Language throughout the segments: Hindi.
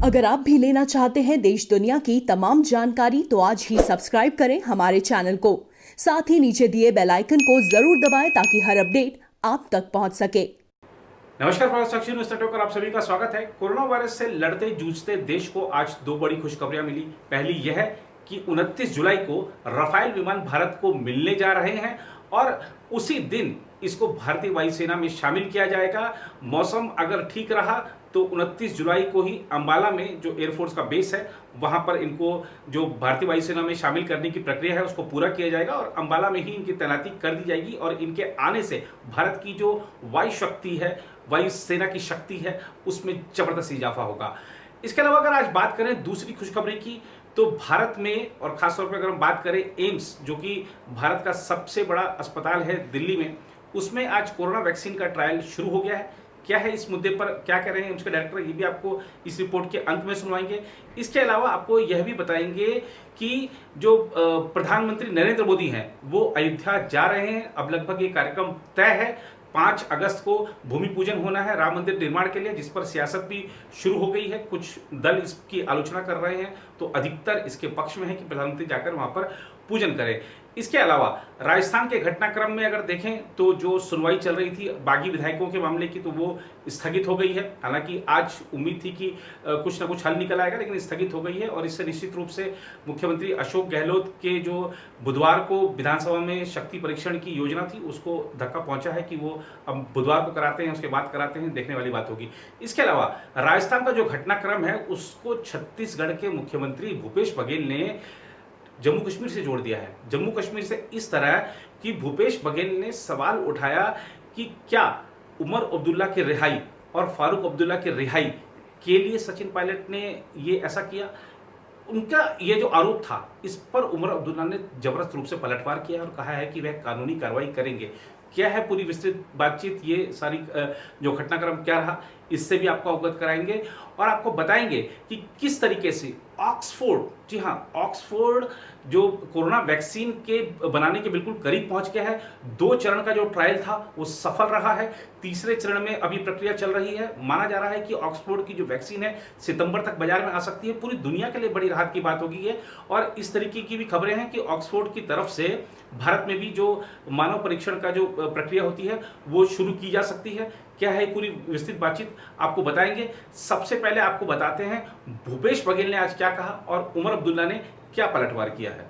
अगर आप भी लेना चाहते हैं देश दुनिया की तमाम जानकारी तो आज ही सब्सक्राइब करें हमारे चैनल को। साथ ही नीचे दिए बेल आइकन को जरूर दबाएं ताकि हर अपडेट आप तक पहुंच सके। नमस्कार, साक्षी न्यूज़ नेटवर्क पर आप सभी का स्वागत है। कोरोना वायरस से लड़ते जूझते देश को आज दो बड़ी खुशखबरियां मिली। पहली यह है कि 29 जुलाई को राफेल विमान भारत को मिलने जा रहे हैं और उसी दिन इसको भारतीय वायुसेना में शामिल किया जाएगा। मौसम अगर ठीक रहा तो 29 जुलाई को ही अंबाला में जो एयरफोर्स का बेस है वहां पर इनको जो भारतीय वायुसेना में शामिल करने की प्रक्रिया है उसको पूरा किया जाएगा और अंबाला में ही इनकी तैनाती कर दी जाएगी और इनके आने से भारत की जो वायु शक्ति है, वायुसेना की शक्ति है, उसमें जबरदस्त इजाफा होगा। इसके अलावा अगर आज बात करें दूसरी खुशखबरी की तो भारत में और खासतौर पर अगर हम बात करें एम्स, जो कि भारत का सबसे बड़ा अस्पताल है दिल्ली में, उसमें आज कोरोना वैक्सीन का ट्रायल शुरू हो गया है। क्या है इस मुद्दे पर क्या कह रहे हैं उसके डायरेक्टर, ये भी आपको इस रिपोर्ट के अंत में सुनवाएंगे। इसके अलावा आपको यह भी बताएंगे कि जो प्रधानमंत्री नरेंद्र मोदी हैं वो अयोध्या जा रहे हैं। अब लगभग ये कार्यक्रम तय है। 5 अगस्त को भूमि पूजन होना है राम मंदिर निर्माण के लिए, जिस पर सियासत भी शुरू हो गई है। कुछ दल इसकी आलोचना कर रहे हैं तो अधिकतर इसके पक्ष में है कि प्रधानमंत्री जाकर वहां पर पूजन करें। इसके अलावा राजस्थान के घटनाक्रम में अगर देखें तो जो सुनवाई चल रही थी बागी विधायकों के मामले की तो वो स्थगित हो गई है। हालांकि आज उम्मीद थी कि कुछ ना कुछ हल निकल आएगा, लेकिन स्थगित हो गई है और इससे निश्चित रूप से मुख्यमंत्री अशोक गहलोत के जो बुधवार को विधानसभा में शक्ति परीक्षण की योजना थी उसको धक्का पहुंचा है कि वो अब बुधवार को कराते हैं, उसके बाद कराते हैं, देखने वाली बात होगी। इसके अलावा राजस्थान का जो घटनाक्रम है उसको छत्तीसगढ़ के मुख्यमंत्री भूपेश बघेल ने जम्मू कश्मीर से जोड़ दिया है। जम्मू कश्मीर से इस तरह कि भूपेश बघेल ने सवाल उठाया कि क्या उमर अब्दुल्ला की रिहाई और फारूक अब्दुल्ला की रिहाई के लिए सचिन पायलट ने ये ऐसा किया। उनका ये जो आरोप था इस पर उमर अब्दुल्ला ने जबरदस्त रूप से पलटवार किया और कहा है कि वह कानूनी कार्रवाई करेंगे। क्या है पूरी विस्तृत बातचीत, ये सारी जो घटनाक्रम क्या रहा, इससे भी आपको अवगत कराएंगे और आपको बताएंगे कि किस तरीके से ऑक्सफोर्ड, जी हाँ ऑक्सफोर्ड जो कोरोना वैक्सीन के बनाने के बिल्कुल करीब पहुंच गया है। 2 चरण का जो ट्रायल था वो सफल रहा है। तीसरे चरण में अभी प्रक्रिया चल रही है। माना जा रहा है कि ऑक्सफोर्ड की जो वैक्सीन है सितंबर तक बाजार में आ सकती है। पूरी दुनिया के लिए बड़ी राहत की बात होगी ये। और इस तरीके की भी खबरें हैं कि ऑक्सफोर्ड की तरफ से भारत में भी जो मानव परीक्षण का जो प्रक्रिया होती है वो शुरू की जा सकती है। क्या है पूरी विस्तृत बातचीत आपको बताएंगे। सबसे पहले आपको बताते हैं भूपेश बघेल ने आज क्या कहा और उमर अब्दुल्ला ने क्या पलटवार किया है।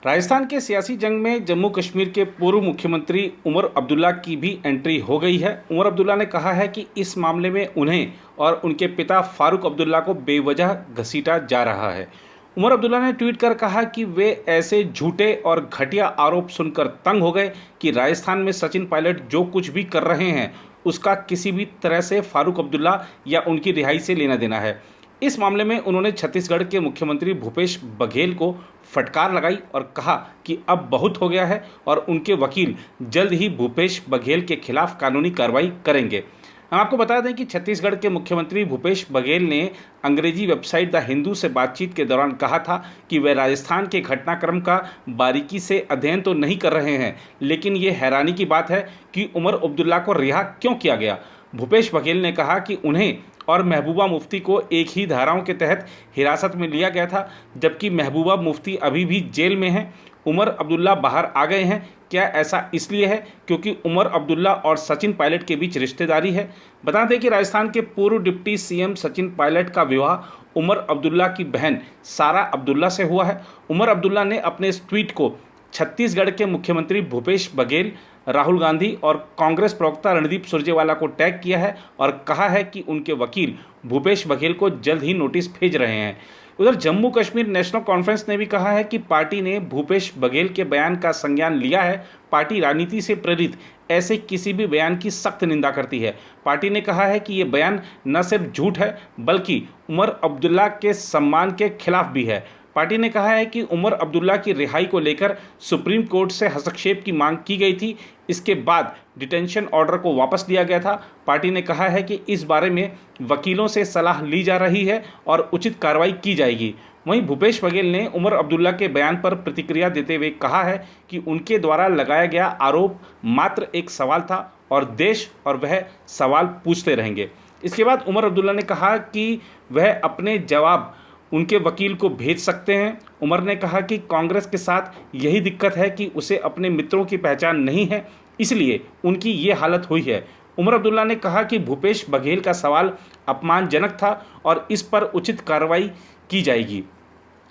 राजस्थान के सियासी जंग में जम्मू कश्मीर के पूर्व मुख्यमंत्री उमर अब्दुल्ला की भी एंट्री हो गई है। उमर अब्दुल्ला ने कहा है कि इस मामले में उन्हें और उनके पिता फारूक अब्दुल्ला को बेवजह घसीटा जा रहा है। उमर अब्दुल्ला ने ट्वीट कर कहा कि वे ऐसे झूठे और घटिया आरोप सुनकर तंग हो गए कि राजस्थान में सचिन पायलट जो कुछ भी कर रहे हैं उसका किसी भी तरह से फारूक अब्दुल्ला या उनकी रिहाई से लेना देना है। इस मामले में उन्होंने छत्तीसगढ़ के मुख्यमंत्री भूपेश बघेल को फटकार लगाई और कहा कि अब बहुत हो गया है और उनके वकील जल्द ही भूपेश बघेल के खिलाफ कानूनी कार्रवाई करेंगे। हम आपको बता दें कि छत्तीसगढ़ के मुख्यमंत्री भूपेश बघेल ने अंग्रेजी वेबसाइट द हिंदू से बातचीत के दौरान कहा था कि वे राजस्थान के घटनाक्रम का बारीकी से अध्ययन तो नहीं कर रहे हैं, लेकिन ये हैरानी की बात है कि उमर अब्दुल्ला को रिहा क्यों किया गया। भूपेश बघेल ने कहा कि उन्हें और महबूबा मुफ्ती को एक ही धाराओं के तहत हिरासत में लिया गया था, जबकि महबूबा मुफ्ती अभी भी जेल में हैं। उमर अब्दुल्ला बाहर आ गए हैं। क्या ऐसा इसलिए है क्योंकि उमर अब्दुल्ला और सचिन पायलट के बीच रिश्तेदारी है। बता दें कि राजस्थान के पूर्व डिप्टी सीएम सचिन पायलट का विवाह उमर अब्दुल्ला की बहन सारा अब्दुल्ला से हुआ है। उमर अब्दुल्ला ने अपने इस ट्वीट को छत्तीसगढ़ के मुख्यमंत्री भूपेश बघेल, राहुल गांधी और कांग्रेस प्रवक्ता रणदीप सुरजेवाला को टैग किया है और कहा है कि उनके वकील भूपेश बघेल को जल्द ही नोटिस भेज रहे हैं। उधर जम्मू कश्मीर नेशनल कॉन्फ्रेंस ने भी कहा है कि पार्टी ने भूपेश बघेल के बयान का संज्ञान लिया है। पार्टी राजनीति से प्रेरित ऐसे किसी भी बयान की सख्त निंदा करती है। पार्टी ने कहा है कि ये बयान न सिर्फ झूठ है बल्कि उमर अब्दुल्ला के सम्मान के खिलाफ भी है। पार्टी ने कहा है कि उमर अब्दुल्ला की रिहाई को लेकर सुप्रीम कोर्ट से हस्तक्षेप की मांग की गई थी। इसके बाद डिटेंशन ऑर्डर को वापस लिया गया था। पार्टी ने कहा है कि इस बारे में वकीलों से सलाह ली जा रही है और उचित कार्रवाई की जाएगी। वहीं भूपेश बघेल ने उमर अब्दुल्ला के बयान पर प्रतिक्रिया देते हुए कहा है कि उनके द्वारा लगाया गया आरोप मात्र एक सवाल था और देश और वह सवाल पूछते रहेंगे। इसके बाद उमर अब्दुल्ला ने कहा कि वह अपने जवाब उनके वकील को भेज सकते हैं। उमर ने कहा कि कांग्रेस के साथ यही दिक्कत है कि उसे अपने मित्रों की पहचान नहीं है, इसलिए उनकी ये हालत हुई है। उमर अब्दुल्ला ने कहा कि भूपेश बघेल का सवाल अपमानजनक था और इस पर उचित कार्रवाई की जाएगी।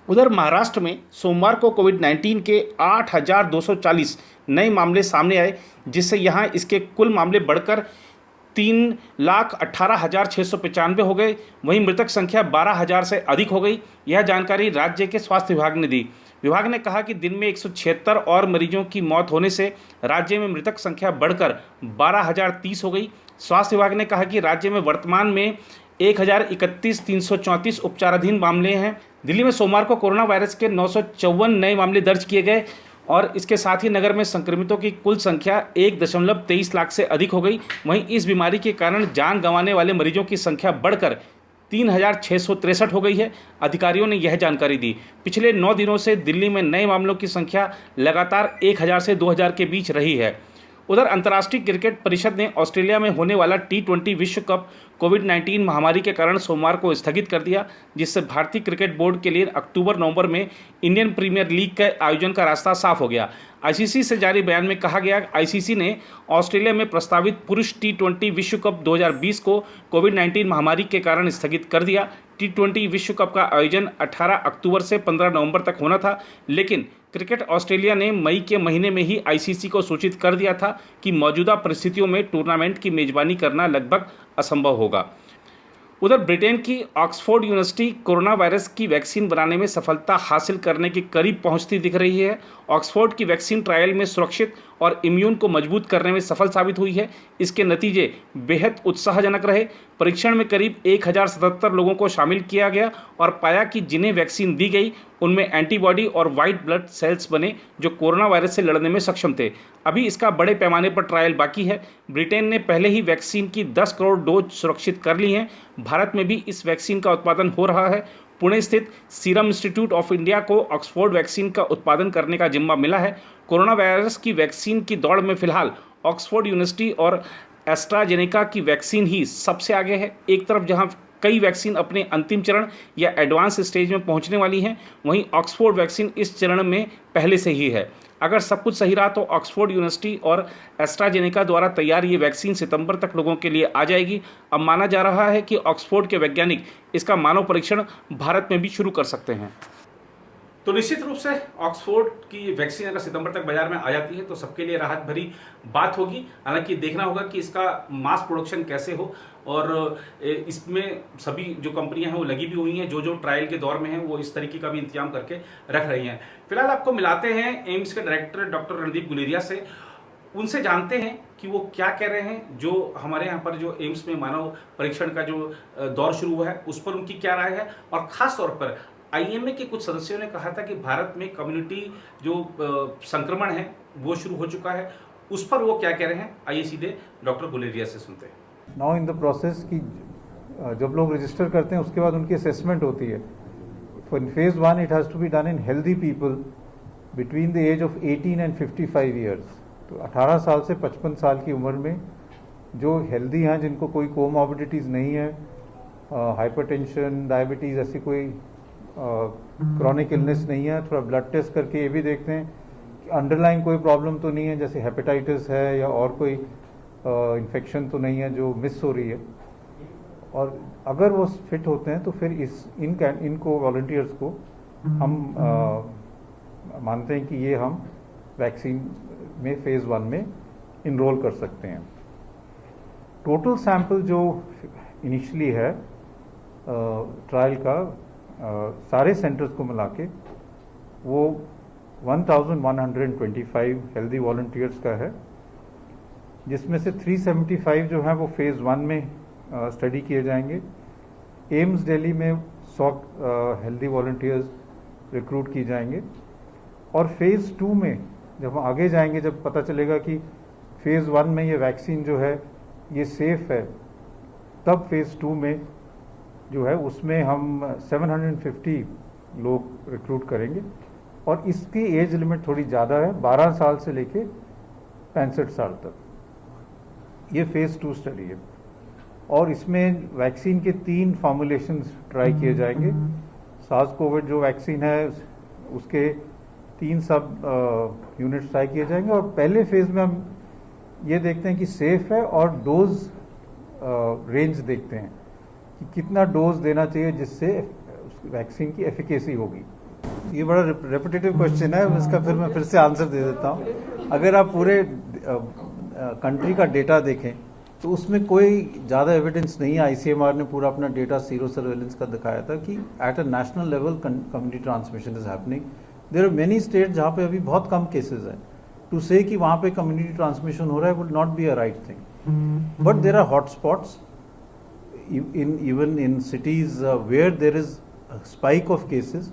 उधर महाराष्ट्र में सोमवार को कोविड-19 के 8,240 नए मामले सामने आए, जिससे यहां इसके कुल मामले बढ़कर 3,18,695 हो गए। वहीं मृतक संख्या 12,000 से अधिक हो गई। यह जानकारी राज्य के स्वास्थ्य विभाग ने दी। विभाग ने कहा कि दिन में 176 और मरीजों की मौत होने से राज्य में मृतक संख्या बढ़कर 12,030 हो गई। स्वास्थ्य विभाग ने कहा कि राज्य में वर्तमान में 1,031,334 उपचाराधीन मामले हैं। दिल्ली में सोमवार को कोरोना वायरस के 954 नए मामले दर्ज किए गए और इसके साथ ही नगर में संक्रमितों की कुल संख्या 1.23 लाख से अधिक हो गई। वहीं इस बीमारी के कारण जान गंवाने वाले मरीजों की संख्या बढ़कर 3,663 हो गई है। अधिकारियों ने यह जानकारी दी। पिछले 9 दिनों से दिल्ली में नए मामलों की संख्या लगातार 1,000 से 2,000 के बीच रही है। उधर अंतर्राष्ट्रीय क्रिकेट परिषद ने ऑस्ट्रेलिया में होने वाला T20 विश्व कप कोविड-19 महामारी के कारण सोमवार को स्थगित कर दिया, जिससे भारतीय क्रिकेट बोर्ड के लिए अक्टूबर-नवंबर में इंडियन प्रीमियर लीग के आयोजन का रास्ता साफ हो गया। आईसीसी से जारी बयान में कहा गया, आईसीसी ने ऑस्ट्रेलिया में प्रस्तावित पुरुष T20 विश्व कप 2020 को कोविड-19 महामारी के कारण स्थगित कर दिया। T20 विश्व कप का आयोजन 18 अक्टूबर से 15 नवंबर तक होना था, लेकिन क्रिकेट ऑस्ट्रेलिया ने मई के महीने में ही आईसीसी को सूचित कर दिया था कि मौजूदा परिस्थितियों में टूर्नामेंट की मेजबानी करना लगभग असंभव होगा। उधर ब्रिटेन की ऑक्सफोर्ड यूनिवर्सिटी कोरोना वायरस की वैक्सीन बनाने में सफलता हासिल करने के करीब पहुंचती दिख रही है। ऑक्सफोर्ड की वैक्सीन ट्रायल में सुरक्षित और इम्यून को मजबूत करने में सफल साबित हुई है। इसके नतीजे बेहद उत्साहजनक रहे। परीक्षण में करीब 1,077 लोगों को शामिल किया गया और पाया कि जिन्हें वैक्सीन दी गई उनमें एंटीबॉडी और वाइट ब्लड सेल्स बने जो कोरोना वायरस से लड़ने में सक्षम थे। अभी इसका बड़े पैमाने पर ट्रायल बाकी है। ब्रिटेन ने पहले ही वैक्सीन की 10 करोड़ डोज सुरक्षित कर ली हैं। भारत में भी इस वैक्सीन का उत्पादन हो रहा है। पुणे स्थित सीरम इंस्टीट्यूट ऑफ इंडिया को ऑक्सफोर्ड वैक्सीन का उत्पादन करने का जिम्मा मिला है। कोरोना वायरस की वैक्सीन की दौड़ में फिलहाल ऑक्सफोर्ड यूनिवर्सिटी और एस्ट्राजेनेका की वैक्सीन ही सबसे आगे है। एक तरफ जहां कई वैक्सीन अपने अंतिम चरण या एडवांस स्टेज में पहुंचने वाली हैं, वहीं ऑक्सफोर्ड वैक्सीन इस चरण में पहले से ही है। अगर सब कुछ सही रहा तो ऑक्सफोर्ड यूनिवर्सिटी और एस्ट्राजेनेका द्वारा तैयार ये वैक्सीन सितंबर तक लोगों के लिए आ जाएगी। अब माना जा रहा है कि ऑक्सफोर्ड के वैज्ञानिक इसका मानव परीक्षण भारत में भी शुरू कर सकते हैं। तो निश्चित रूप से ऑक्सफोर्ड की वैक्सीन अगर सितंबर तक बाजार में आ जाती है तो सबके लिए राहत भरी बात होगी। हालांकि देखना होगा कि इसका मास प्रोडक्शन कैसे हो और इसमें सभी जो कंपनियां हैं वो लगी भी हुई हैं, जो ट्रायल के दौर में हैं वो इस तरीके का भी इंतजाम करके रख रही हैं। फिलहाल आपको मिलाते हैं एम्स के डायरेक्टर डॉक्टर रणदीप गुलेरिया से। उनसे जानते हैं कि वो क्या कह रहे हैं। जो हमारे यहाँ पर जो एम्स में मानव परीक्षण का जो दौर शुरू हुआ है उस पर उनकी क्या राय है, और खास तौर पर आईएमए के कुछ सदस्यों ने कहा था कि भारत में कम्युनिटी जो संक्रमण है वो शुरू हो चुका है, उस पर वो क्या कह रहे हैं। आइए सीधे डॉक्टर गुलेरिया से सुनते हैं। नाउ इन द प्रोसेस की जब लोग रजिस्टर करते हैं उसके बाद उनकी असेसमेंट होती है। In phase 1 it has to be done in healthy people between the age of 18 and 55 years. तो 18 साल से 55 साल की उम्र में जो हेल्दी हैं, जिनको कोई कोमॉर्बिडिटीज़ नहीं है, हाइपरटेंशन, डायबिटीज़, ऐसी कोई क्रॉनिक इलनेस नहीं है, थोड़ा ब्लड टेस्ट करके ये भी देखते हैं कि अंडरलाइन कोई प्रॉब्लम तो नहीं है, जैसे हेपेटाइटिस है या और कोई इन्फेक्शन तो नहीं है जो मिस हो रही है। और अगर वो फिट होते हैं तो फिर इनको वॉलंटियर्स को हम मानते हैं कि ये हम वैक्सीन में फेज 1 में इनरोल कर सकते हैं। टोटल सैंपल जो इनिशियली है ट्रायल का सारे सेंटर्स को मिला के वो 1125 हेल्दी वॉलंटियर्स का है, जिसमें से 375 जो हैं वो फेज 1 में स्टडी किए जाएंगे। एम्स दिल्ली में 100 हेल्दी वॉलंटियर्स रिक्रूट किए जाएंगे और फेज 2 में जब हम आगे जाएंगे, जब पता चलेगा कि फेज 1 में ये वैक्सीन जो है ये सेफ है, तब फेज 2 में जो है उसमें हम 750 लोग रिक्रूट करेंगे और इसकी एज लिमिट थोड़ी ज़्यादा है, 12 साल से लेके 65 साल तक। ये फेज 2 स्टडी है। और इसमें वैक्सीन के 3 फॉर्मुलेशंस ट्राई किए जाएंगे। सार्स कोविड जो वैक्सीन है उसके 3 सब यूनिट्स ट्राई किए जाएंगे और पहले फेज में हम ये देखते हैं कि सेफ है और डोज रेंज देखते हैं कि कितना डोज देना चाहिए जिससे वैक्सीन की एफिकेसी होगी। ये बड़ा रेपिटेटिव क्वेश्चन है, इसका फिर मैं फिर से आंसर दे देता हूँ। अगर आप पूरे कंट्री का डेटा देखें तो उसमें कोई ज़्यादा एविडेंस नहीं है। आईसीएमआर ने पूरा अपना डेटा सीरो सर्वेलेंस का दिखाया था कि at a national level community transmission is happening. There are many state जहाँ पे अभी बहुत कम केसेस हैं। टू से कि वहाँ पे कम्युनिटी ट्रांसमिशन हो रहा है would not be a right thing, but there are hotspots even in cities where there is a spike of cases,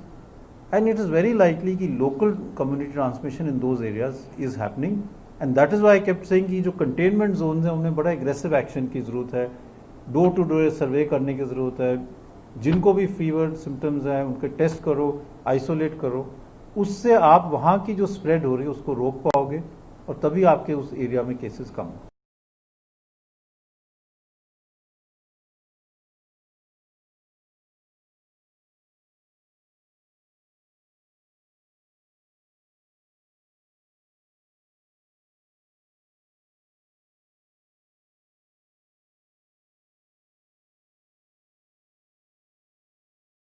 and it is very likely कि local community transmission in those areas is happening, and that is why I kept saying कि जो containment zones हैं उनमें बड़ा aggressive action की ज़रूरत है, डोर टू डोर सर्वे करने की ज़रूरत है, जिनको भी फीवर सिम्टम्स हैं उनके टेस्ट करो, आइसोलेट करो, उससे आप वहाँ की जो स्प्रेड हो रही है उसको रोक पाओगे और तभी आपके उस एरिया में केसेस कम हो।